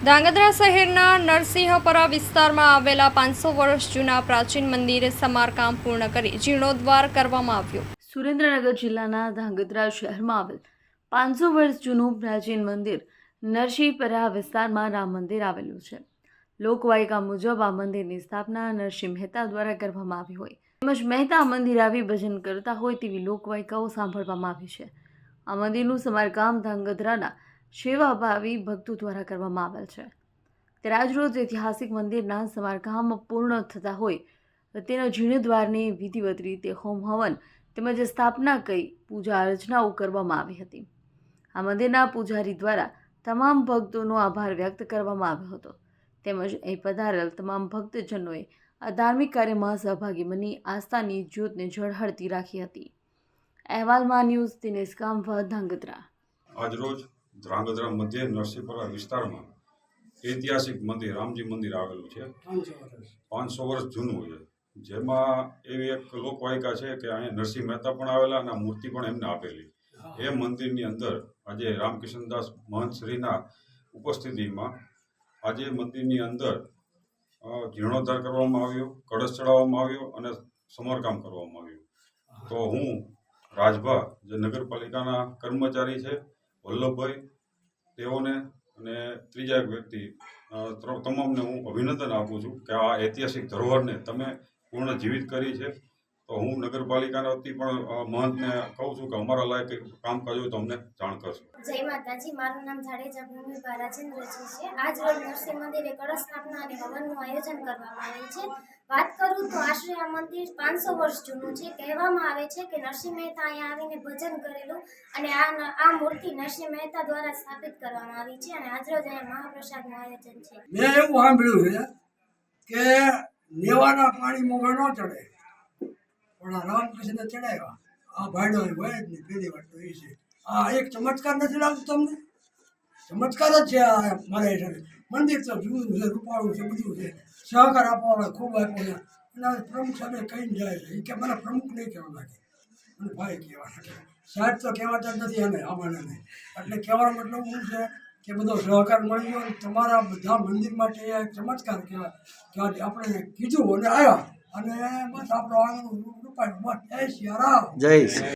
ધાંગધ્રા શહેરના નરસિંહપરા વિસ્તારમાં આવેલા 500 વર્ષ જૂના પ્રાચીન મંદિરે સમારકામ પૂર્ણ કરી જીર્ણોદ્ધાર કરવામાં આવ્યું। સુરેન્દ્રનગર જિલ્લાના ધાંગધ્રા શહેરમાં આવેલ 500 વર્ષ જૂનું પ્રાચીન મંદિર નરસિંહપરા વિસ્તારમાં રામ મંદિર આવેલું છે। લોકવાયકા મુજબ આ મંદિરની સ્થાપના નરસિંહ મહેતા દ્વારા કરવામાં આવી હોય તેમજ મહેતા મંદિર આવી ભજન કરતા હોય તેવી લોકવાયકાઓ સાંભળવામાં આવી છે। આ મંદિરનું સમારકામ ધાંગધ્રાના સેવાભાવી ભક્તો દ્વારા કરવામાં આવેલ છે। ત્યારે આજરોજ ઐતિહાસિક મંદિરના સમારકામ પૂર્ણ થતા હોય તેના જીર્ણોદ્ધારની વિધિવત રીતે હોમ હવન તેમજ સ્થાપના કરી પૂજા અર્ચનાઓ કરવામાં આવી હતી। આ મંદિરના પૂજારી દ્વારા તમામ ભક્તોનો આભાર વ્યક્ત કરવામાં આવ્યો હતો તેમજ અહીં પધારેલ તમામ ભક્તજનોએ આ ધાર્મિક કાર્યમાં સહભાગી બની આસ્થાની જ્યોતને ઝળહળતી રાખી હતી। અહેવાલમાં ન્યૂઝ દિનેશ કામવા ધાંગધ્રા। આજરોજ ધ્રાંગધ્રા મધ્ય નરસિંહપરા વિસ્તારમાં ઐતિહાસિક મંદિર રામજી મંદિર આવેલું છે। 500 વર્ષ જૂનું છે, જેમાં એવી એક લોકવાયકા છે કે અહીંયા નરસિંહ મહેતા પણ આવેલા અને મૂર્તિ પણ એમને આપેલી। એ મંદિરની અંદર આજે રામકિશનદાસ મહંત શ્રીના ઉપસ્થિતિમાં આજે મંદિરની અંદર જીર્ણોદ્ધાર કરવામાં આવ્યો, કળશ ચડાવવામાં આવ્યો અને સમારકામ કરવામાં આવ્યું। તો હું રાજભા જે નગરપાલિકાના કર્મચારી છે વલ્લભભાઈ, તેઓને અને ત્રીજા એક વ્યક્તિ તમામને હું અભિનંદન આપું છું કે આ ઐતિહાસિક ધરોહરને તમે પૂર્ણ જીવિત કરી છે। તો હું નગરપાલિકાના વતી પણ મહંતને કહું છું કે અમારા લાયક કામકાજ હોય તો અમને જાણ કરશો। જય માતાજી, મારું નામ જાડેજા ભૂમિકા રાજેન્દ્રજી છે। આજ રોજ નરસિંહ મંદિરે કળશ સ્થાપના અને હવનનું આયોજન કરવામાં આવેલ છે। વાત કરું તો આશરે આ મંદિર 500 વર્ષ જૂનું છે। કહેવામાં આવે છે કે નરસિંહ મહેતા અહીંયા આવીને ભજન કરેલું અને આ મૂર્તિ નરસિંહ મહેતા દ્વારા સ્થાપિત કરવામાં આવી છે અને આજરોજ અહીંયા મહાપ્રસાદનું આયોજન છે। મેં એવું સાંભળ્યું છે કે નેવાના પાણી મોંઘા ન ચડે પણ આ રામકૃષ્ણ ચડાવ્યા। આ ભાડો હોય જ નહીં, પહેલી વાત તો એ છે। આ એક ચમત્કાર નથી લાગતું તમને? ચમત્કાર જ છે આ મારે મંદિર તો જૂનું છે, રૂપાળું છે, બધું છે। સહકાર આપવાવાળા ખૂબ આપ્યો અને પ્રમુખ સાહેબ કહીને જાય છે એ કે મને પ્રમુખ નહીં કહેવા લાગે, મને ભાઈ કહેવા લાગે। સાહેબ તો કહેવાતા જ નથી અમે આમાંને નહીં, એટલે કહેવાનો મતલબ શું છે કે બધો સહકાર મળી ગયો। તમારા બધા મંદિર માટે એક ચમત્કાર કહેવાય કે આપણે કીધું અને આવ્યા અને બસ આપણો આંગણું રૂપાયું બસ। જય સિયારામ, જય